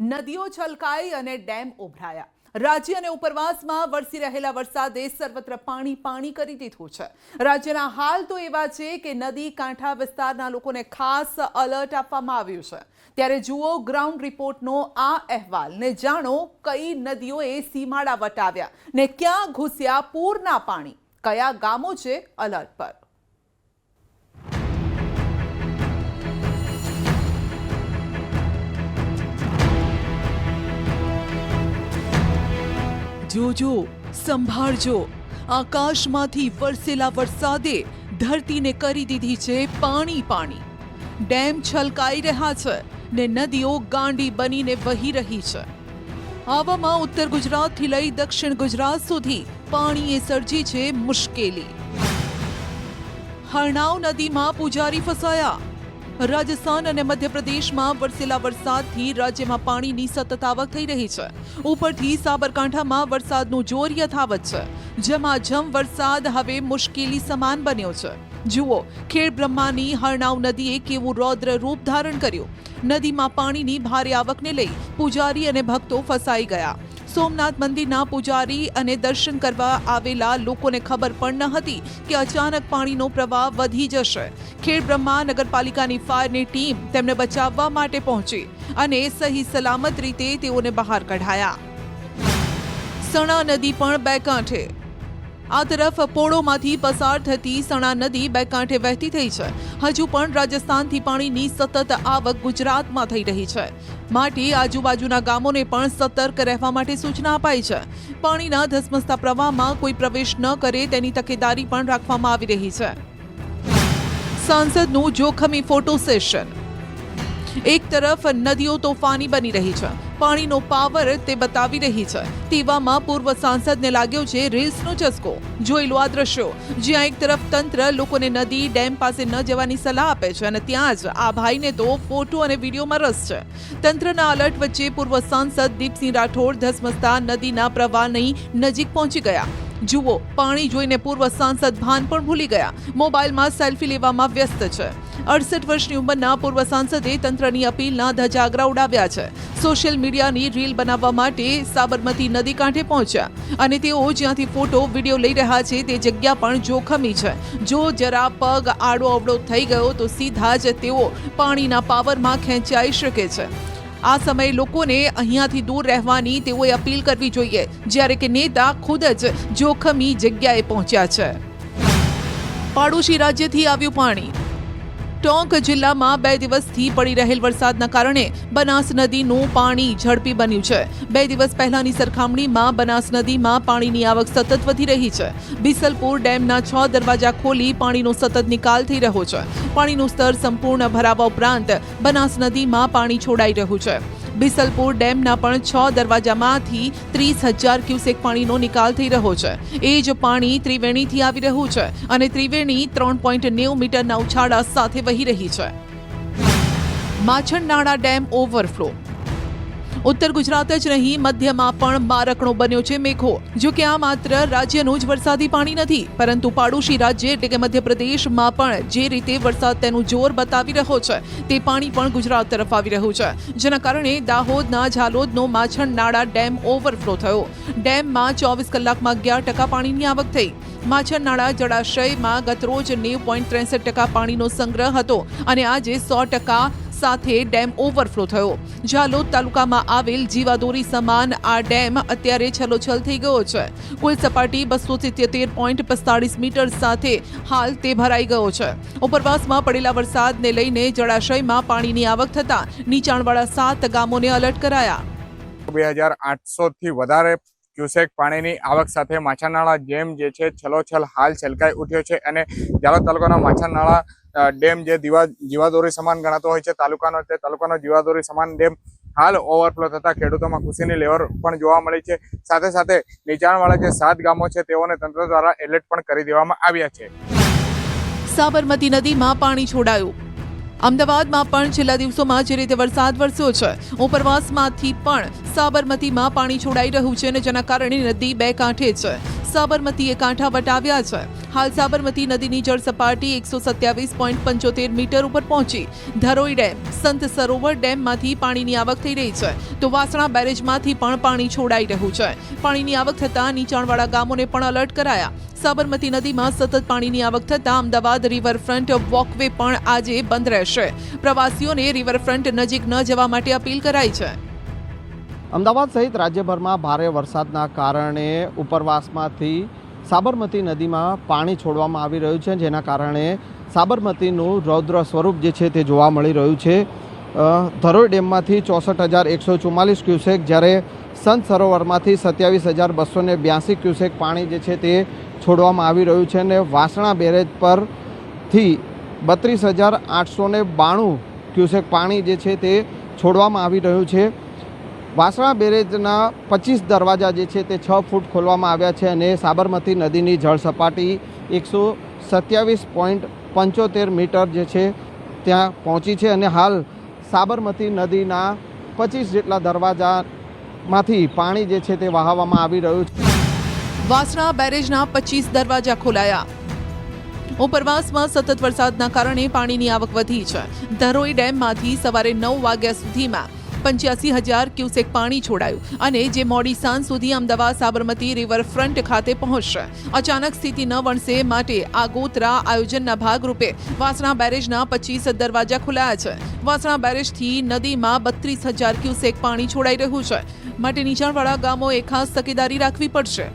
નદીઓ છલકાઈ અને ડેમ ઉભરાયા। રાજ્ય અને ઉપરવાસમાં વરસી રહેલા વરસાદે સર્વત્ર પાણી કરી દીધું છે। રાજ્યના હાલ તો એવા છે કે નદી કાંઠા વિસ્તારના લોકોને ખાસ એલર્ટ આપવામાં આવ્યું છે। ત્યારે જુઓ ગ્રાઉન્ડ રિપોર્ટનો આ અહેવાલ ને જાણો કઈ નદીઓએ સીમાડા વટાવ્યા ને ક્યાં ઘૂસ્યા પૂરના પાણી, કયા ગામો છે એલર્ટ પર। જોજો, સંભાળજો, આકાશમાંથી વરસેલા વરસાદે ધરતીને કરી દીધી છે પાણી। ડેમ છલકાઈ રહ્યા છે ને નદીઓ ગાંડી બનીને વહી રહી છે। આવામાં ઉત્તર ગુજરાતથી લઈ દક્ષિણ ગુજરાત સુધી પાણીએ સર્જી છે મુશ્કેલી। હરનાવ નદીમાં પૂજારી ફસાયા। રાજસ્થાન અને મધ્યપ્રદેશમાં વરસેલા વરસાદથી રાજ્યમાં પાણીની સતત આવક થઈ રહી છે। ઉપરથી સાબરકાંઠામાં વરસાદનું જોર યથાવત છે। ઝમાઝમ વરસાદ હવે મુશ્કેલી સમાન બન્યો છે। જુઓ, ખેડબ્રહ્માની હરનાવ નદીએ કેવું રૌદ્ર રૂપ ધારણ કર્યું। નદીમાં પાણીની ભારે આવકને લઈ પૂજારી અને ભક્તો ફસાઈ ગયા। સોમનાથ મંદિરના પૂજારી અને દર્શન કરવા આવેલા લોકોને ખબર પણ ન હતી કે અચાનક પાણીનો પ્રવાહ વધી જશે। ખેડબ્રહ્મા નગરપાલિકાની ફાયરની ટીમ તેમને બચાવવા માટે પહોંચી અને સહી સલામત રીતે તેઓને બહાર કઢાયા। સણા નદી પણ બે કાંઠે। આ તરફ પોળોમાંથી પસાર થતી સણા નદી બે કાંઠે વહેતી થઈ છે। હજુ પણ રાજસ્થાનથી પાણીની સતત આવક ગુજરાતમાં થઈ રહી છે, માટે આજુબાજુના ગામોને પણ સતર્ક રહેવા માટે સૂચના અપાઈ છે। પાણીના ધસમસતા પ્રવાહમાં કોઈ પ્રવેશ ન કરે તેની તકેદારી પણ રાખવામાં આવી રહી છે। સાંસદનું જોખમી ફોટો સેશન। એક તરફ નદીઓ તોફાની બની રહી છે, પાણીનો પાવર તે બતાવી રહી છે, તેવામાં પૂર્વ સાંસદને લાગ્યો છે રીલ્સનો ચસ્કો। જોઈ લો આ દ્રશ્યો, જ્યાં એક તરફ તંત્ર લોકોને નદી ડેમ પાસે ન જવાની સલાહ આપે છે અને ત્યાં જ આ ભાઈને તો ફોટો અને વિડીયોમાં રસ છે। તંત્રના અલર્ટ વચ્ચે પૂર્વ સાંસદ દીપસિંહ રાઠોડ ધસમસતા નદીના પ્રવાહની નજીક પહોંચી ગયા। જુઓ, પાણી જોઈને પૂર્વ સાંસદ ભાન પણ ભૂલી ગયા, મોબાઈલમાં સેલ્ફી લેવામાં વ્યસ્ત છે। 68 વર્ષની ઉંમરના પૂર્વ સાંસદે તંત્રની અપીલના ધજાગરા ઉડાવ્યા છે। સોશિયલ મીડિયાની રીલ બનાવવા માટે સાબરમતી નદી કાંઠે પહોંચ્યા અને તેઓ જ્યાંથી ફોટો વિડીયો લઈ રહ્યા છે તે જગ્યા પણ જોખમી છે। જો જરા પગ આડો અવળો થઈ ગયો તો સીધા જ તેઓ પાણીના પાવરમાં ખેંચાઈ શકે છે। આ સમયે લોકોને અહીંયાથી દૂર રહેવાની તેઓએ અપીલ કરવી જોઈએ, જ્યારે કે નેતા ખુદ જ જોખમી જગ્યાએ પહોંચ્યા છે। પાડોશી રાજ્યથી આવ્યું પાણી। ટોંક જિલ્લામાં 2 દિવસથી પડી રહેલ વરસાદના કારણે બનાસ નદીનું પાણી ઝડપી બન્યું છે। 2 દિવસ પહેલાની સરખામણીમાં બનાસ નદીમાં પાણીની આવક સતત વધી રહી છે। બિસલપુર ડેમના 6 દરવાજા ખોલી પાણીનો સતત નિકાલ થઈ રહ્યો છે। પાણીનું સ્તર સંપૂર્ણ ભરાવા ઉપરાંત બનાસ નદીમાં પાણી છોડાઈ રહ્યું છે। બિસલપુર ડેમના પણ 6 દરવાજામાંથી 30,000 ક્યુસેક પાણીનો નિકાલ થઈ રહ્યો છે। એ જ પાણી ત્રિવેણીથી આવી રહ્યું છે અને ત્રિવેણી 3.90 મીટરના ઉછાળા સાથે વહી રહી છે। માછણનાળા ડેમ ઓવરફ્લો। ઉત્તર ગુજરાત જ નહીં, મધ્યમાં પણ મારકણો બન્યો છે મેઘો। જો કે આ માત્ર રાજ્યનું જ વરસાદી પાણી નથી, પરંતુ પાડોશી રાજ્ય એટલે કે મધ્યપ્રદેશમાં પણ જે રીતે વરસાદ તેનું જોર બતાવી રહ્યો છે તે પાણી પણ ગુજરાત તરફ આવી રહ્યું છે, જેના કારણે દાહોદના ઝાલોદનો માછણનાળા ડેમ ઓવરફ્લો થયો। ડેમમાં 24 કલાકમાં 11% પાણીની આવક થઈ। માછણનાળા જળાશયમાં ગતરોજ 90.63% પાણીનો સંગ્રહ હતો અને આજે 100% સાથે ડેમ ઓવરફ્લો થયો। ઝાલોદ તાલુકામાં આવેલ જીવાદોરી સમાન આ ડેમ અત્યારે છલોછલ થઈ ગયો છે। કુલ સપાટી 277.45 મીટર સાથે હાલ તે ભરાઈ ગયો છે। ઉપરવાસમાં પડેલા વરસાદને લઈને જળાશયમાં પાણીની આવક થતા નીચાણવાળા 7 ગામોને એલર્ટ કરાયા। 2800 થી વધારે ક્યુસેક પાણીની આવક સાથે માછણનાળા ડેમ જે છે છલોછલ હાલ છલકાઈ ઉઠ્યો છે અને ઝાલોદ તાલુકાનો માછણનાળા ડેમ જે જીવાદોરી સમાન ગણાતો હોય છે તાલુકાનો જીવાદોરી સમાન ડેમ હાલ ઓવરફ્લો થતા ખેડૂતોમાં ખુશીની લહેર પણ જોવા મળી છે। સાથે સાથે નીચાણવાળા જે 7 ગામો છે તેઓને તંત્ર દ્વારા એલર્ટ પણ કરી દેવામાં આવ્યા છે। સાબરમતી નદીમાં પાણી છોડાયું। અમદાવાદમાં પણ છેલ્લા દિવસોમાં જે રીતે વરસાદ વરસ્યો છે, ઉપરવાસમાંથી પણ સાબરમતીમાં પાણી છોડાઈ રહ્યું છે અને જેના કારણે નદી બે કાંઠે છે। સાબરમતીએ કાંઠા વટાવ્યા છે. હાલ સાબરમતી નદીની જળ સપાટી 127.75 મીટર ઉપર પહોંચી. ધરોઈ ડેમ, સંત સરોવર ડેમમાંથી પાણીની આવક થઈ રહી છે, તો વાસણા બેરેજમાંથી પણ પાણી છોડાઈ રહ્યું છે. પાણીની આવક થતાં નીચાણવાળા ગામોને પણ એલર્ટ કરાયા. સાબરમતી નદીમાં સતત પાણીની આવક થતાં અમદાવાદ રિવરફ્રન્ટ વોકવે પણ આજે બંધ રહેશે. પ્રવાસીઓને રિવરફ્રન્ટ નજીક ન જવા માટે અપીલ કરાઈ છે. અમદાવાદ સહિત રાજ્યભરમાં ભારે વરસાદના કારણે ઉપરવાસમાંથી સાબરમતી નદીમાં પાણી છોડવામાં આવી રહ્યું છે, જેના કારણે સાબરમતીનું રૌદ્ર સ્વરૂપ જે છે તે જોવા મળી રહ્યું છે. ધરોઈ ડેમમાંથી 64,144 ક્યુસેક, જ્યારે સંત સરોવરમાંથી 27,282 ક્યુસેક પાણી જે છે તે છોડવામાં આવી રહ્યું છે અને વાસણા બેરેજ પરથી 32,892 ક્યુસેક પાણી જે છે તે છોડવામાં આવી રહ્યું છે. વાસણા બેરેજના 25 દરવાજા જે છે તે 6 ફૂટ ખોલવામાં આવ્યા છે અને સાબરમતી નદીની જળ સપાટી 127.75 મીટર જે છે ત્યાં પહોંચી છે અને હાલ સાબરમતી નદીના 25 જેટલા દરવાજામાંથી પાણી જે છે તે વહાવવામાં આવી રહ્યું છે. વાસણા બેરેજના 25 દરવાજા ખોલાયા. ઉપરવાસમાં સતત વરસાદના કારણે પાણીની આવક વધી છે. ધરોઈ ડેમમાંથી સવારે 9 વાગ્યા સુધીમાં 85,000 ક્યુસેક પાણી છોડાયું અને જે મોડી સાંજ સુધી અમદાવાદ સાબરમતી રિવરફ્રન્ટ ખાતે પહોંચશે. અચાનક સ્થિતિ ન વણસે માટે આગોતરા આયોજનના ભાગરૂપે વાસણા બેરેજના 25 દરવાજા ખોલાયા છે. વાસણા બેરેજથી નદીમાં 32,000 ક્યુસેક પાણી છોડાઈ રહ્યું છે, માટે નીચાણવાળા ગામોએ ખાસ તકેદારી રાખવી પડશે.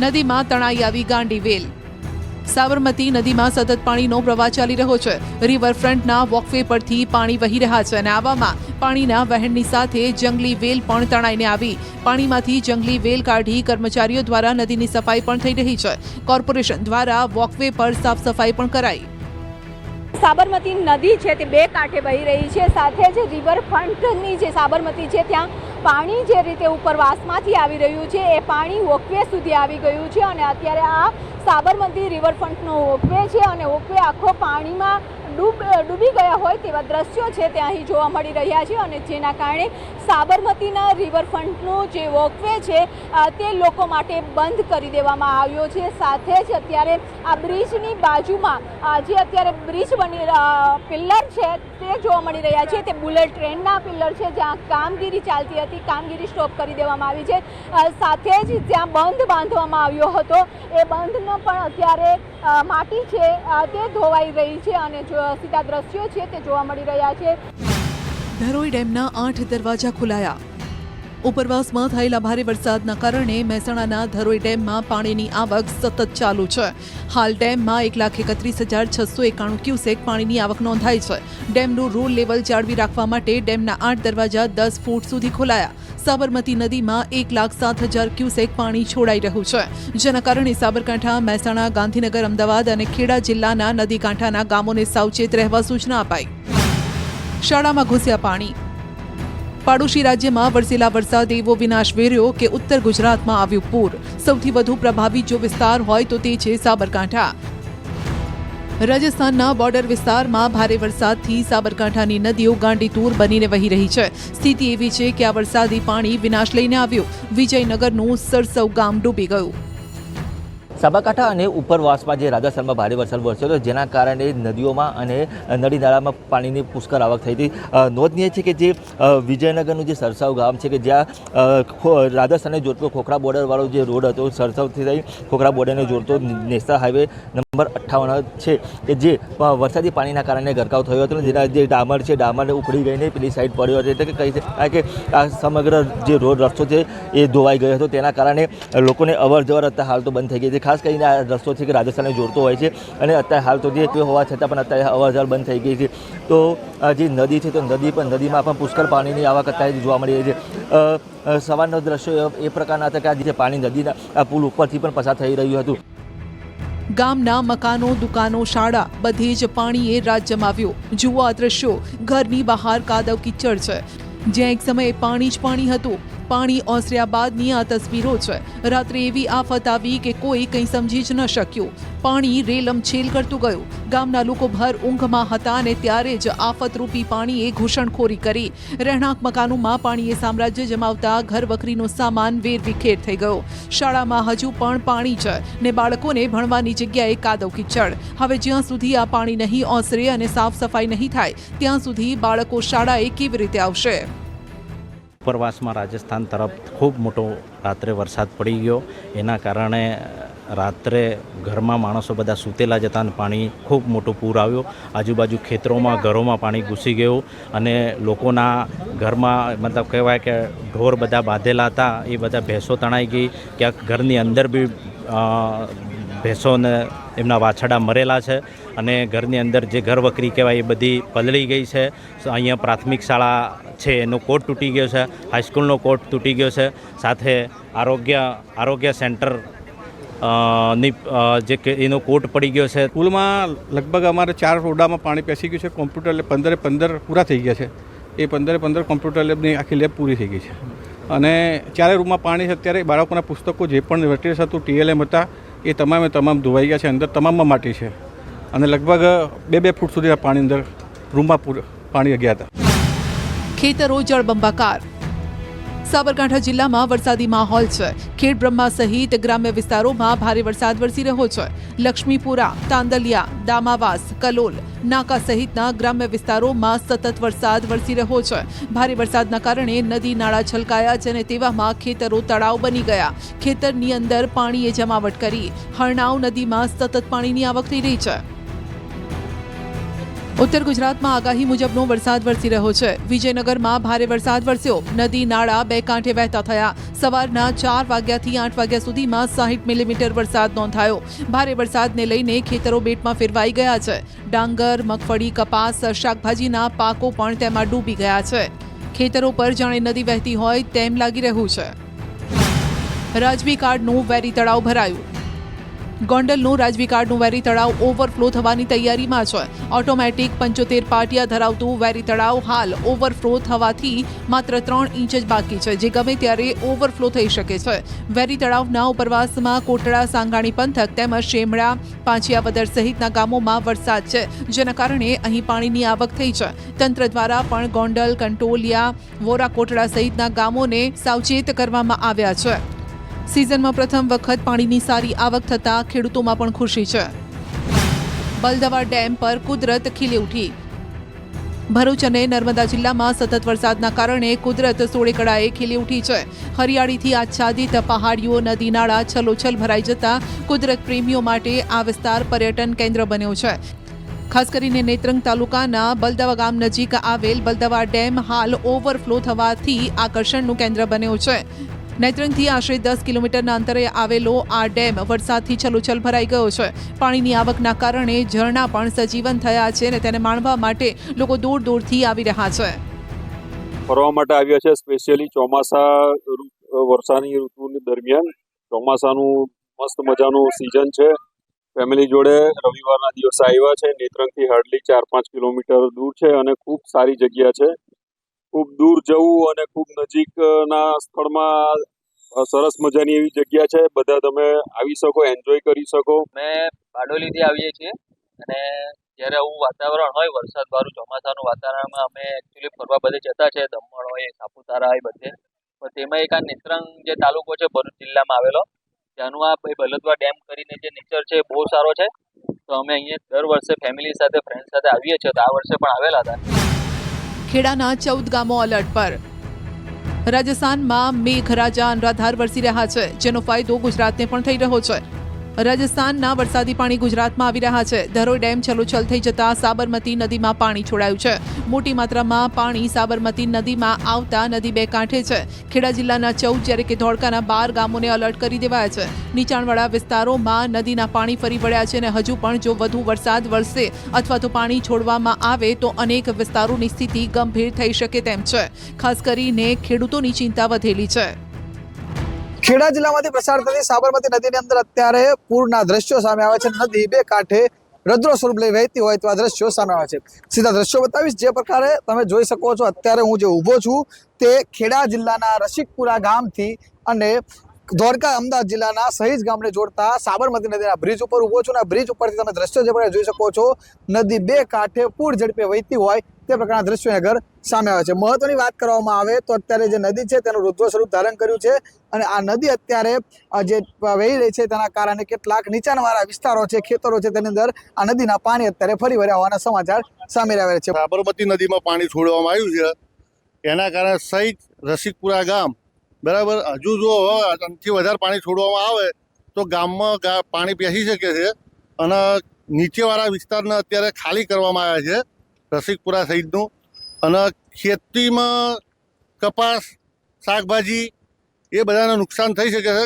નદીમાં તણાઈ આવી ગાંડી વેલ. સાબરમતી નદીમાં સતત પાણીનો પ્રવાહ ચાલી રહ્યો છે. રિવરફ્રન્ટના વોકવે પરથી પાણી વહી રહ્યા છે અને આવામાં પાણીના વહેણની સાથે જંગલી વેલ પણ તણાઈને આવી. પાણીમાંથી જંગલી વેલ કાઢી કર્મચારીઓ દ્વારા નદીની સફાઈ પણ થઈ રહી છે. કોર્પોરેશન દ્વારા વોકવે પર સાફ સફાઈ પણ કરાઈ. સાબરમતી નદી છે તે બે કાંઠે વહી રહી છે. સાથે જ રિવરફ્રન્ટની જે સાબરમતી છે ત્યાં પાણી જે રીતે ઉપરવાસમાંથી આવી રહ્યું છે એ પાણી વોકવે સુધી આવી ગયું છે અને અત્યારે આ સાબરમતી રિવરફ્રન્ટનો વોકવે છે અને વોકવે આખો પાણીમાં ડૂબી ગયા હોય તેવા દ્રશ્યો છે તે અહીં જોવા મળી રહ્યા છે અને જેના કારણે સાબરમતીના રિવરફ્રન્ટનો જે વોકવે છે તે લોકો માટે બંધ કરી દેવામાં આવ્યો છે. સાથે જ અત્યારે આ બ્રિજની બાજુમાં જે અત્યારે બ્રિજ પિલ્લર છે તે જોવા મળી રહ્યા છે. તે બુલેટ ટ્રેનના પિલ્લર છે, જ્યાં કામગીરી ચાલતી હતી, કામગીરી સ્ટોપ કરી દેવામાં આવી છે. સાથે જ જ્યાં બંધ બાંધવામાં આવ્યો હતો એ બંધનો પણ અત્યારે માટી છે તે ધોવાઈ રહી છે અને સીધા દ્રશ્યો છે તે જોવા મળી રહ્યા છે. ધરોઈ ડેમના 8 દરવાજા ખોલાયા. ઉપરવાસમાં થયેલા ભારે વરસાદના કારણે મહેસાણાના ધરોઈ ડેમમાં પાણીની આવક સતત ચાલુ છે. હાલ ડેમમાં 1,31,691 ક્યુસેક પાણીની આવક નોંધાઈ છે. ડેમનું રૂલ લેવલ જાળવી રાખવા માટે ડેમના 8 દરવાજા 10 ફૂટ સુધી ખોલાયા. સાબરમતી નદીમાં 1,07,000 ક્યુસેક પાણી છોડાઈ રહ્યું છે, જેના કારણે સાબરકાંઠા, મહેસાણા, ગાંધીનગર, અમદાવાદ અને ખેડા જિલ્લાના નદી કાંઠાના ગામોને સાવચેત રહેવા સૂચના અપાઈ. શાળામાં ઘૂસ્યા પાણી. પાડોશી રાજ્યમાં વરસેલા વરસાદે એવો વિનાશ વેર્યો કે ઉત્તર ગુજરાતમાં આવ્યું પૂર. સૌથી વધુ પ્રભાવિત જો વિસ્તાર હોય તો તે છે સાબરકાંઠા. રાજસ્થાનના બોર્ડર વિસ્તારમાં ભારે વરસાદથી સાબરકાંઠાની નદીઓ ગાંડીતૂર બનીને વહી રહી છે. સ્થિતિ એવી છે કે આ વરસાદી પાણી વિનાશ લઈને આવ્યું. વિજયનગરનું સરસવ ગામ ડૂબી ગયું. સાબરકાંઠા અને ઉપરવાસમાં જે રાજસ્થાનમાં ભારે વરસાદ વરસ્યો હતો, જેના કારણે નદીઓમાં અને નદી નાળામાં પાણીની પુષ્કળ આવક થઈ હતી. નોંધનીય છે કે જે વિજયનગરનું જે સરસાવ ગામ છે કે જ્યાં રાજસ્થાનને જોડતો ખોખરા બોર્ડરવાળો જે રોડ હતો, સરસાવથી થઈ ખોખરા બોર્ડરને જોડતો નેશનલ હાઈવે નંબર 58 છે કે જે વરસાદી પાણીના કારણે ગરકાવ થયો હતો. જેના જે ડામર છે, ડામરને ઉખડી ગઈને પેલી સાઈડ પડ્યો હતો. એટલે કે કહી શકાય કે આ સમગ્ર જે રોડ રસ્તો છે એ ધોવાઈ ગયો હતો. તેના કારણે લોકોને અવર જવર અત્યારે હાલ તો બંધ થઈ ગઈ છે. ખાસ કરીને આ રસ્તો છે કે રાજસ્થાનને જોડતો હોય છે અને અત્યારે હાલ તો જે હોવા છતાં પણ અત્યારે અવર જવર બંધ થઈ ગઈ છે. તો જે નદી છે તો નદીમાં પણ પુષ્કળ પાણીની આવક અત્યારે જોવા મળી રહી છે. સવારના દ્રશ્યો એ પ્રકારના હતા કે આ જે પાણી નદીના પુલ ઉપરથી પણ પસાર થઈ રહ્યું હતું. ગામના મકાનો, દુકાનો, શાળા બધે જ પાણીએ રાજ જમાવ્યો. જુઓ આ દ્રશ્યો. ઘરની બહાર કાદવ કીચડ છે, જ્યાં એક સમયે પાણી જ પાણી હતું. પાણી ઓસર્યા બાદની આ તસવીરો છે. રાત્રે એવી આફત આવી કે કોઈ કંઈ સમજી જ ન શક્યું. પાણી રેલમછેલ કરતું ગયું. ગામના લોકો ભર ઊંઘમાં હતા અને ત્યારે જ આફતરૂપી પાણીએ ઘૂસણખોરી કરી. રહેણાંક મકાનોમાં પાણીએ સામ્રાજ્ય જમાવતા ઘર વખરીનો સામાન વેરવિખેર થઈ ગયો. શાળામાં હજુ પણ પાણી છે ને બાળકોને ભણવાની જગ્યાએ કાદવ કીચડ. હવે જ્યાં સુધી આ પાણી નહીં ઓસરે અને સાફ સફાઈ નહીં થાય ત્યાં સુધી બાળકો શાળાએ કેવી રીતે આવશે? ઉપરવાસમાં રાજસ્થાન તરફ ખૂબ મોટો રાત્રે વરસાદ પડી ગયો. એના કારણે રાત્રે ઘરમાં માણસો બધા સૂતેલા જતા અને પાણી ખૂબ મોટો પૂર આવ્યો. આજુબાજુ ખેતરોમાં ઘરોમાં પાણી ઘૂસી ગયું અને લોકોના ઘરમાં મતલબ કહેવાય કે ઢોર બધા બાંધેલા હતા એ બધા ભેંસો તણાઈ ગઈ. ક્યાંક ઘરની અંદર બી ભેંસોને એમના વાછરડા મરેલા છે અને ઘરની અંદર જે ઘર વકરી કહેવાય એ બધી પલળી ગઈ છે. અહીંયા પ્રાથમિક શાળા છે એનો કોટ તૂટી ગયો છે, હાઈસ્કૂલનો કોટ તૂટી ગયો છે, સાથે આરોગ્ય સેન્ટર ની જે એનો કોટ પડી ગયો છે. સ્કૂલમાં લગભગ અમારે 4 ઓરડામાં પાણી પેસી ગયું છે. કોમ્પ્યુટર લેબ 15 પૂરા થઈ ગયા છે. એ 15 કોમ્પ્યુટર લેબની આખી લેબ પૂરી થઈ ગઈ છે અને 4 રૂમમાં પાણી છે. અત્યારે બાળકોના પુસ્તકો જે પણ મટીરિયલ્સ હતું TLM હતા એ તમામ ધોવાઈ ગયા છે. અંદર તમામમાં માટી છે અને લગભગ 2 ફૂટ સુધી પાણી અંદર રૂમમાં પાણી ગયા હતા. ખેતરો જળબંબાકાર. સાબરકાંઠા જિલ્લામાં વરસાદી માહોલ છે. ખેડબ્રહ્મા સહિત ગ્રામ્ય વિસ્તારોમાં ભારે વરસાદ વરસી રહ્યો છે. લક્ષ્મીપુરા, તાંદલિયા, દામાવાસ, કલોલ, નાકા સહિતના ગ્રામ્ય વિસ્તારોમાં સતત વરસાદ વરસી રહ્યો છે. ભારે વરસાદના કારણે નદી નાળા છલકાયા છે અને તેવામાં ખેતરો તળાવ બની ગયા. ખેતરની અંદર પાણીએ જમાવટ કરી. હરણાવ નદીમાં સતત પાણીની આવક થઈ રહી છે. ઉત્તર ગુજરાતમાં આગાહી મુજબનો વરસાદ વરસી રહ્યો છે. વિજયનગરમાં ભારે વરસાદ વરસ્યો. નદી નાળા 2 કાંઠે વહેતા થયા. સવારના 4 વાગ્યાથી 8 વાગ્યા સુધીમાં 60 મિલીમીટર વરસાદ નોંધાયો. ભારે વરસાદને લઈને ખેતરો બેટમાં ફેરવાઈ ગયા છે. ડાંગર, મગફળી, કપાસ, શાકભાજીના પાકો પણ તેમાં ડૂબી ગયા છે. ખેતરો પર જાણે નદી વહેતી હોય તેમ લાગી રહ્યું છે. રાજવી કાર્ડનું વેરી તળાવ ભરાયું. ગોંડલનું રાજવી કાર્ડનું વેરી તળાવ ઓવરફ્લો થવાની તૈયારીમાં છે. ઓટોમેટિક 75 પાટિયા ધરાવતું વેરી તળાવ હાલ ઓવરફ્લો થવાથી માત્ર 3 ઇંચ જ બાકી છે, જે ગમે ત્યારે ઓવરફ્લો થઈ શકે છે. વેરી તળાવના ઉપરવાસમાં કોટડા, સાંગાણી પંથક તેમજ શેમડા, પાંચિયાવદર સહિતના ગામોમાં વરસાદ છે, જેના કારણે અહીં પાણીની આવક થઈ છે. તંત્ર દ્વારા પણ ગોંડલ, કંટોલિયા, વોરા, કોટડા સહિતના ગામોને સાવચેત કરવામાં આવ્યા છે. સિઝનમાં પ્રથમ વખત પાણીની સારી આવક થતાં ખેડૂતોમાં પણ ખુશી છે. બલદવા ડેમ પર કુદરત ખીલી ઉઠી. ભરૂચ અને નર્મદા જિલ્લામાં સતત વરસાદના કારણે કુદરત સોળેકળાએ ખીલી ઉઠી છે. હરિયાળીથી આચ્છાદિત પહાડીઓ, નદી નાળા છલોછલ ભરાઈ જતા કુદરત પ્રેમીઓ માટે આ વિસ્તાર પર્યટન કેન્દ્ર બન્યો છે. ખાસ કરીને નેત્રંગ તાલુકાના બલદવા ગામ નજીક આવેલ બલદવા ડેમ હાલ ઓવરફ્લો થવાથી આકર્ષણનું કેન્દ્ર બન્યો છે. નેત્રંગથી આશરે 10 કિલોમીટરના અંતરે આવેલો આ ડેમ વરસાદથી છલોછલ ભરાઈ ગયો છે. પાણીની આવકના કારણે ઝરણા પણ સજીવન થયા છે અને તેને માણવા માટે લોકો દૂર દૂરથી આવી રહ્યા છે. ફરવા માટે આવ્યા છે. સ્પેશિયલી ચોમાસા વર્ષાની ઋતુની દરમિયાન ચોમાસાનું મસ્ત મજાનું સિઝન છે. ફેમિલી જોડે રવિવારના દિવસે આવ્યા છે. નેત્રંગથી હાર્ડલી 4-5 કિલોમીટર દૂર છે અને ખૂબ સારી જગ્યા છે. ખૂબ દૂર જવું અને ખૂબ નજીકના સ્થળમાં સરસ મજાની એવી જગ્યા છે. બધા તમે આવી શકો, એન્જોય કરી શકો. અમે બારડોલીથી આવીએ છીએ અને જ્યારે આવું વાતાવરણ હોય વરસાદવાળું ચોમાસાનું વાતાવરણમાં અમે એકચ્યુઅલી ફરવા બધે જતા છે. દમણ હોય, સાપુતારા હોય, બધે. પણ તેમાં એક આ નેત્રંગ જે તાલુકો છે ભરૂચ જિલ્લામાં આવેલો, ત્યાંનું આ બલદવા ડેમ કરીને જે નેચર છે બહુ સારો છે. તો અમે અહીંયા દર વર્ષે ફેમિલી સાથે, ફ્રેન્ડ સાથે આવીએ છીએ. તો આ વર્ષે પણ આવેલા હતા. ખેડાના 14 ગામો એલર્ટ પર. રાજસ્થાનમાં મેઘરાજા અનરાધાર વરસી રહ્યા છે, જેનો ફાયદો ગુજરાતને પણ થઈ રહ્યો છે. રાજસ્થાનના વરસાદી પાણી ગુજરાતમાં આવી રહ્યા છે. ધરોઈ ડેમ છલોછલ થઈ જતા સાબરમતી નદીમાં પાણી છોડાયું છે. મોટી માત્રામાં પાણી સાબરમતી નદીમાં આવતા નદી 2 કાંઠે છે. ખેડા જિલ્લાના 14 જ્યારે કે ધોળકાના 12 ગામોને એલર્ટ કરી દેવાયા છે. નીચાણવાળા વિસ્તારોમાં નદીના પાણી ફરી વળ્યા છે અને હજુ પણ જો વધુ વરસાદ વરસે અથવા તો પાણી છોડવામાં આવે તો અનેક વિસ્તારોની સ્થિતિ ગંભીર થઈ શકે તેમ છે. ખાસ કરીને ખેડૂતોની ચિંતા વધેલી છે. ખેડા જિલ્લામાંથી પસાર થતી સાબરમતી નદીની અંદર અત્યારે પૂરના દ્રશ્યો સામે આવે છે. નદી 2 કાંઠે રૌદ્ર સ્વરૂપ લઈ વહેતી હોય તેવા દ્રશ્યો સામે આવે છે। સીધા દ્રશ્યો બતાવીશ। જે પ્રકારે તમે જોઈ શકો છો, અત્યારે હું જે ઊભો છું તે ખેડા જિલ્લાના રસિકપુરા ગામથી અને દ્વારકા અમદાવાદ જિલ્લાના સહીજ ગામને જોડતા સાબરમતી નદીના બ્રિજ ઉપર ઊભો છું। અને બ્રિજ ઉપરથી તમે દ્રશ્યો જે પ્રકારે જોઈ શકો છો, નદી બે કાંઠે પૂર ઝડપે વહેતી હોય તે પ્રકારના દ્રશ્યો આગળ સામે આવે છે। મહત્વની વાત કરવામાં આવે તો અત્યારે જે નદી છે તેનું રુદ્ર સ્વરૂપ ધારણ કર્યું છે અને આ નદી અત્યારે જે વહી રહી છે તેના કારણે કેટલાક નીચાણવાળા વિસ્તારો છે, ખેતરો છે, તેની અંદર આ નદીના પાણી અત્યારે ફરી વળ્યા હોવાના સમાચાર સામે આવ્યા છે। સાબરમતી નદીમાં પાણી છોડવામાં આવ્યું છે, એના કારણે સહિત રસિકપુરા ગામ બરાબર હજુ જો આનાથી વધારે પાણી છોડવામાં આવે તો ગામમાં પાણી બેસી શકે છે અને નીચેવાળા વિસ્તારને અત્યારે ખાલી કરવામાં આવ્યા છે રસિકપુરા સહિતનું। અને ખેતીમાં કપાસ, શાકભાજી એ બધાને નુકસાન થઈ શકે છે।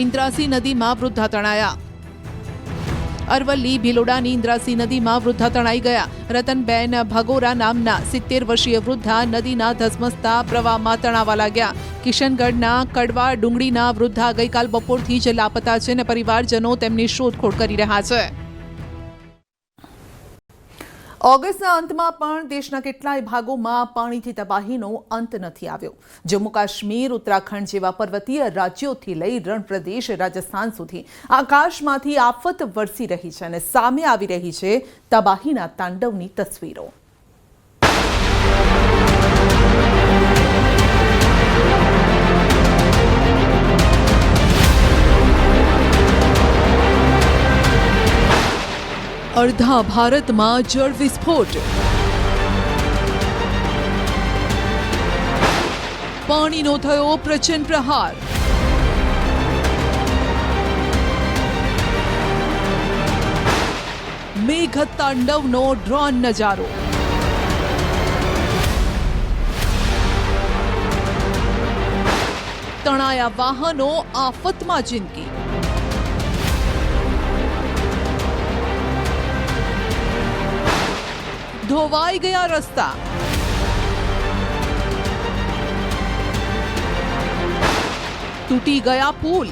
ઇન્દ્રાસી નદીમાં વૃદ્ધા તણાયા। અરવલ્લી ભિલોડાની ઇન્દ્રાસી નદીમાં વૃદ્ધા તણાઈ ગયા। રતનબેન ભગોરા નામના 70 વર્ષીય વૃદ્ધા નદીના ધસમસતા પ્રવાહમાં તણાવા લાગ્યા। કિશનગઢના કડવા ડુંગળીના વૃદ્ધા ગઈકાલ બપોરથી જ લાપતા છે અને પરિવારજનો તેમની શોધખોળ કરી રહ્યા છે। ઓગસ્ટના અંતમાં પણ દેશના કેટલાય ભાગોમાં પાણીથી તબાહીનો અંત નથી આવ્યો। જમ્મુ કાશ્મીર, ઉત્તરાખંડ જેવા પર્વતીય રાજ્યોથી લઈ રણપ્રદેશ રાજસ્થાન સુધી આકાશમાંથી આફત વરસી રહી છે અને સામે આવી રહી છે તબાહીના તાંડવની તસવીરો। અડધા ભારતમાં જળ વિસ્ફોટ। પાણીનો થયો પ્રચંડ પ્રહાર। મેઘ તાંડવનો ડ્રોન નજારો। તણાયા વાહનો, આફતમાં જિંદગી। ધોવાઈ ગયા રસ્તા। તૂટી ગયા પુલ।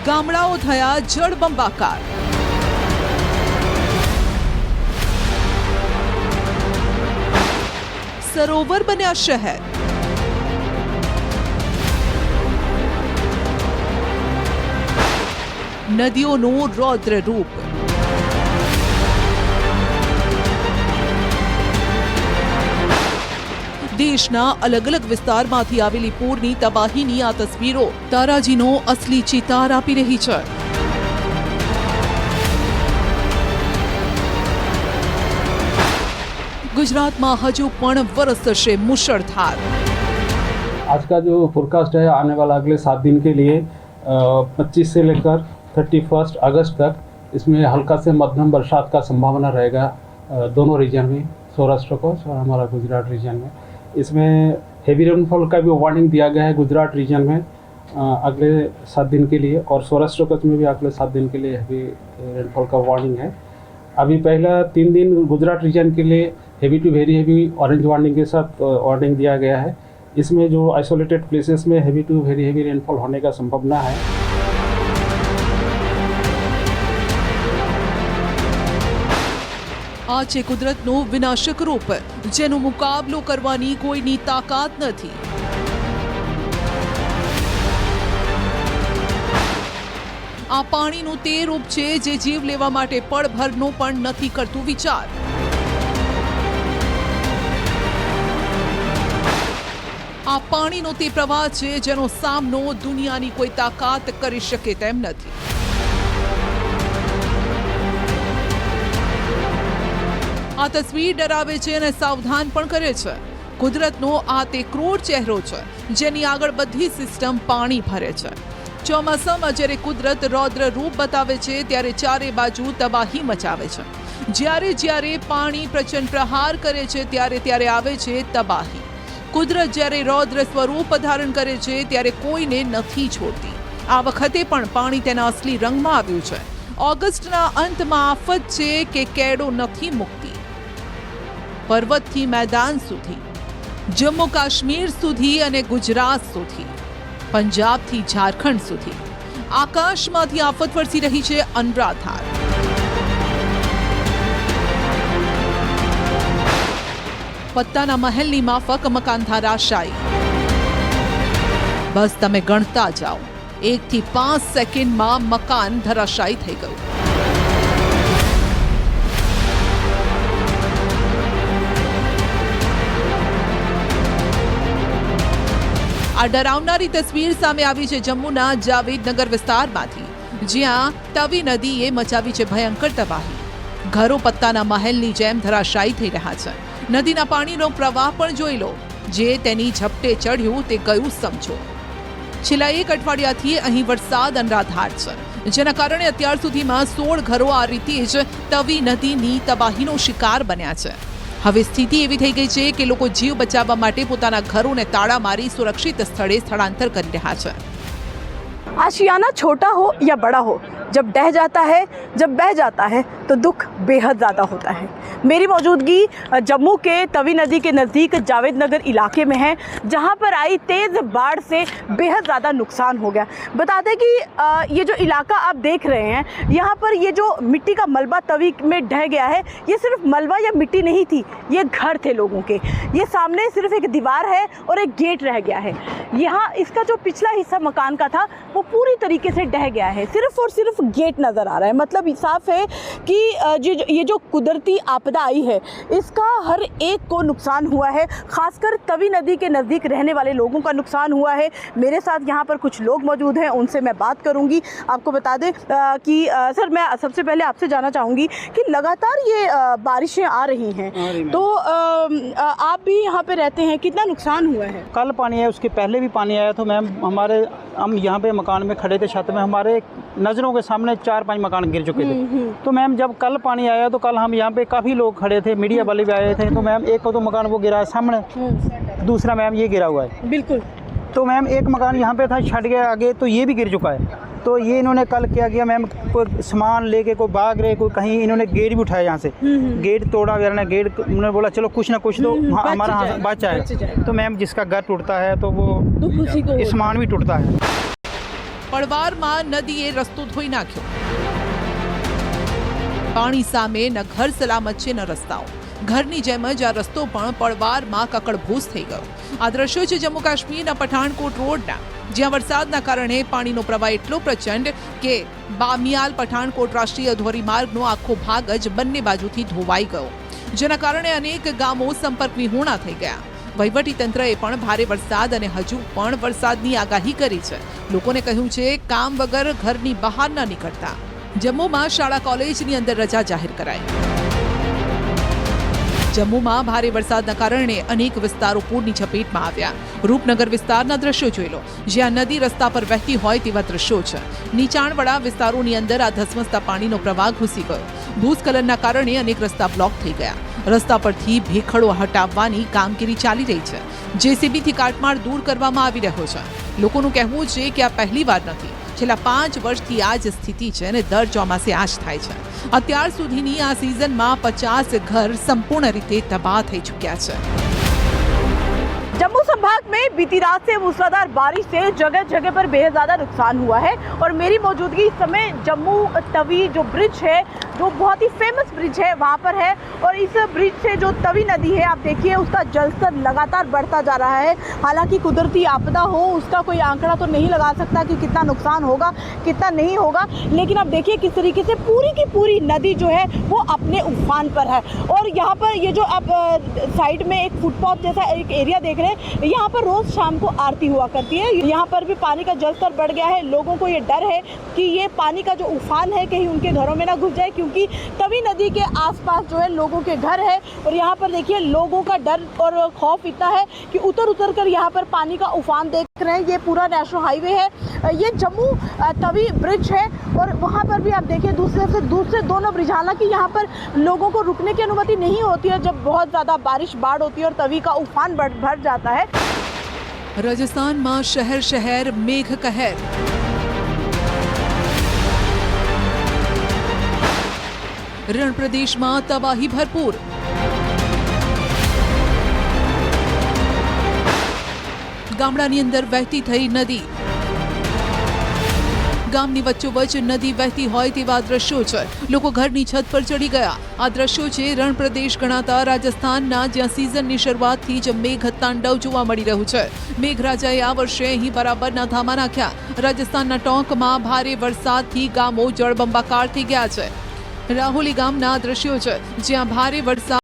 ગામડાઓ થયા જળબંબાકાર। સરોવર બન્યા શહેર। નદીઓનું રૌદ્ર રૂપ। દેશના અલગ અલગ વિસ્તારમાંથી આવેલી પૂરની તબાહીની આ તસવીરો તારાજીનો અસલી ચિતાર આપી રહી છે। गुजरात में हजू पण वरसશે मुसळधार। आज का जो फोरकास्ट है आने वाला अगले 7 दिन के लिए 25 से लेकर 31 अगस्त तक इसमें हल्का से मध्यम बरसात का संभावना रहेगा दोनों रीजन में, सौराष्ट्र को और हमारा गुजरात रीजन में। इसमें हेवी रेनफॉल का भी वार्निंग दिया गया है गुजरात रीजन में अगले 7 दिन के लिए, और सौराष्ट्र कच्छ में भी अगले 7 दिन के लिए हेवी रेनफॉल का वार्निंग है। अभी पहला 3 दिन गुजरात रीजन के लिए heavy to very heavy orange warning के साथ वार्निंग दिया गया है। इसमें जो आइसोलेटेड प्लेसेस में heavy to very heavy rainfall होने का संभावना है। આ છે કુદરતનું વિનાશક રૂપ, જેનો મુકાબલો કરવાની કોઈની તાકાત નથી। આ પાણીનું તે રૂપ છે જે જીવ લેવા માટે પળભરનો પણ નથી કરતું વિચાર। આ પાણીનો તે પ્રવાહ છે જેનો સામનો દુનિયાની કોઈ તાકાત કરી શકે તેમ નથી। આ તસવીર ડરાવે છે અને સાવધાન પણ કરે છે। કુદરતનો આ તે ક્રૂર ચહેરો છે જેની આગળ બધી સિસ્ટમ પાણી ભરે છે। ચોમાસામાં જ્યારે કુદરત રૌદ્ર રૂપ બતાવે છે ત્યારે ચારે બાજુ તબાહી મચાવે છે। જ્યારે જ્યારે પાણી પ્રચંડ પ્રહાર કરે છે ત્યારે આવે છે તબાહી। કુદરત જ્યારે રૌદ્ર સ્વરૂપ ધારણ કરે છે ત્યારે કોઈને નથી છોડતી। આ વખતે પણ પાણી તેના અસલી રંગમાં આવ્યું છે। ઓગસ્ટના અંતમાં આફત છે કે કેડો નથી મુકતી। પર્વતથી મેદાન સુધી, જમ્મુ કાશ્મીર સુધી અને ગુજરાત સુધી પંજાબથી ઝારખંડ સુધી આકાશમાંથી આફત વરસી રહી છે અનરાધાર. પત્તાના મહેલની માફક મકાન ધરાશાયી. બસ તમે ગણતા જાઓ, 1 થી 5 સેકન્ડમાં મકાન ધરાશાયી થઈ ગયું. આ ડરાવનારી તસવીર સામે આવી છે જમ્મુના જાવેદનગર વિસ્તારમાંથી, જ્યાં તવી નદીએ મચાવી છે ભયંકર તબાહી. ઘરો પત્તાના મહેલની જેમ ધરાશાયી થઈ રહ્યા છે. નદીના પાણીનો પ્રવાહ પણ જોઈ લો. જે તેની ઝપટે ચડ્યું તે ગયું સમજો. છેલ્લા 1 અઠવાડિયાથી અહીં વરસાદ અનરાધાર છે, જેના કારણે અત્યાર સુધીમાં 16 ઘરો આ રીતે જ તવી નદીની તબાહીનો શિકાર બન્યા છે. હવે સ્થિતિ એવી થઈ ગઈ છે કે લોકો જીવ બચાવવા માટે પોતાના ઘરોને તાળા મારી સુરક્ષિત સ્થળે સ્થળાંતર કરી રહ્યા છે. आशियाना छोटा हो या बड़ा हो, जब डह जाता है, जब बह जाता है तो दुख बेहद ज़्यादा होता है. मेरी मौजूदगी जम्मू के तवी नदी के नज़दीक जावेदनगर इलाके में है, जहां पर आई तेज़ बाढ़ से बेहद ज़्यादा नुकसान हो गया. बता दें कि ये जो इलाका आप देख रहे हैं, यहाँ पर ये जो मिट्टी का मलबा तवी में ढह गया है, ये सिर्फ मलबा या मिट्टी नहीं थी, ये घर थे लोगों के. ये सामने सिर्फ एक दीवार है और एक गेट रह गया है. यहाँ इसका जो पिछला हिस्सा मकान का था वो पूरी तरीके से ढह गया है. सिर्फ और सिर्फ गेट नज़र आ रहा है. मतलब साफ है कि ये जो कुदरती आपदा आई है, इसका हर एक को नुकसान हुआ है. खासकर तवी नदी के नज़दीक रहने वाले लोगों का नुकसान हुआ है. मेरे साथ यहाँ पर कुछ लोग मौजूद हैं, उनसे मैं बात करूँगी. आपको बता दें कि सर, मैं सबसे पहले आपसे जानना चाहूँगी कि लगातार ये बारिशें आ रही हैं, तो आप भी यहाँ पे रहते हैं, कितना नुकसान हुआ है? कल पानी आया, उसके पहले भी पानी आया. तो मैम हम यहाँ पे मकान में खड़े थे, छत में, हमारे नज़रों के सामने 4-5 मकान गिर चुके थे. तो मैम जब कल पानी आया तो कल हम यहाँ पे काफ़ी लोग खड़े थे, मीडिया वाले भी आए थे. तो मैम एक तो मकान वो गिरा है सामने, दूसरा मैम ये गिरा हुआ है. बिल्कुल. तो मैम एक मकान यहाँ पे था, छट गया आगे, तो ये भी गिर चुका है. तो ये इन्होंने कल क्या किया मैम, कोई सामान लेके कोई भाग रहे, कोई कहीं, इन्होंने गेट भी उठाया यहाँ से. गेट तोड़ा वगैरह ने, गेट उन्होंने बोला चलो कुछ ना कुछ तो हमारा बच जाए. तो मैम जिसका घर टूटता है तो वो सामान भी टूटता है. પડવારમાં નદીએ રસ્તો ધોઈ નાખ્યો. પાણી સામે ન ઘર સલામત છે ન રસ્તાઓ. ઘરની જેમ જ આ રસ્તો પણ પડવારમાં કકડભૂસ થઈ ગયો. આ દ્રશ્યો છે જમ્મુ કાશ્મીરના પઠાણકોટ રોડના, જ્યાં વરસાદના કારણે પાણીનો પ્રવાહ એટલો પ્રચંડ કે બામિયાલ પઠાણકોટ રાષ્ટ્રીય ધોરીમાર્ગનો આખો ભાગ જ બંને બાજુથી ધોવાઈ ગયો, જેના કારણે અનેક ગામો સંપર્ક વિહોણા થઈ ગયા. વહીવટીતંત્રએ પણ ભારે વરસાદ અને હજુ પણ વરસાદની આગાહી કરી છે. લોકોને કહ્યું છે કામ વગર ઘરની બહાર ન નીકળતા. જમ્મુમાં શાળા કોલેજની અંદર રજા જાહેર કરાઈ. જમ્મુમાં ભારે વરસાદના કારણે અનેક વિસ્તારો પૂરની ચપેટમાં આવ્યા. રૂપનગર વિસ્તારના દ્રશ્યો જોઈ લો, જ્યાં નદી રસ્તા પર વહેતી હોય તેવા દ્રશ્યો છે. નીચાણવાળા વિસ્તારોની અંદર આ ધસમસતા પાણીનો પ્રવાહ ઘૂસી ગયો. ભૂસ્ખલનના કારણે અનેક રસ્તા બ્લોક થઈ ગયા. રસ્તા પરથી ભેખડો હટાવવાની કામગીરી ચાલી રહી છે. જેસીબીથી કાટમાળ દૂર કરવામાં આવી રહ્યો છે. લોકોનું કહેવું છે કે આ પહેલીવાર નથી, છેલ્લા 5 વર્ષથી આ જ સ્થિતિ છે અને દર ચોમાસે આ જ થાય છે. અત્યાર સુધીની આ સિઝનમાં 50 ઘર સંપૂર્ણ રીતે તબાહ થઈ ચૂક્યા છે. जम्मू संभाग में बीती रात से मूसलाधार बारिश से जगह जगह पर बेहद ज़्यादा नुकसान हुआ है. और मेरी मौजूदगी इस समय जम्मू तवी जो ब्रिज है, जो बहुत ही फेमस ब्रिज है, वहाँ पर है. और इस ब्रिज से जो तवी नदी है, आप देखिए उसका जलस्तर लगातार बढ़ता जा रहा है. हालांकि कुदरती आपदा हो, उसका कोई आंकड़ा तो नहीं लगा सकता कि कितना नुकसान होगा, कितना नहीं होगा. लेकिन आप देखिए किस तरीके से पूरी की पूरी नदी जो है वो अपने उफान पर है. और यहाँ पर ये जो आप साइड में एक फुटपाथ जैसा एक एरिया देख रहे हैं, यहाँ पर रोज शाम को आरती हुआ करती है. यहाँ पर भी पानी का जलस्तर बढ़ गया है. लोगों को ये डर है कि ये पानी का जो उफान है कहीं उनके घरों में ना घुस जाए, क्योंकि तवी नदी के आसपास जो है लोगों के घर है. और यहाँ पर देखिए लोगों का डर और खौफ इतना है कि उतर कर यहाँ पर पानी का उफान देख रहे हैं. ये पूरा नेशनल हाईवे है, ये जम्मू तवी ब्रिज है. और वहाँ पर भी आप देखिए दूसरे दोनों ब्रिज, हालांकि यहाँ पर लोगों को रुकने की अनुमति नहीं होती है जब बहुत ज़्यादा बाढ़ होती है और तवी का उफान भर जाता है. રાજસ્થાનમાં શહેર શહેર મેઘ કહેર. રણ પ્રદેશમાં તબાહી ભરપૂર. ગામડાની અંદર વહેતી થઈ નદી. ગામની વચ્ચોવચ્ચ નદી વહેતી હોય તેવા દ્રશ્યો છે. લોકો ઘરની છત પર ચડી ગયા. આ દ્રશ્યો છે રણ પ્રદેશ ગણાતા રાજસ્થાનના, જ્યાં સિઝનની શરૂઆતથી જ મેઘ તાંડવ જોવા મળી રહ્યું છે. મેઘરાજાએ આ વર્ષે અહીં બરાબરના ધામા નાખ્યા. રાજસ્થાનના ટોંકમાં ભારે વરસાદથી ગામો જળબંબાકાર થઈ ગયા છે. રાહોલી ગામના દ્રશ્યો છે, જ્યાં ભારે વરસાદ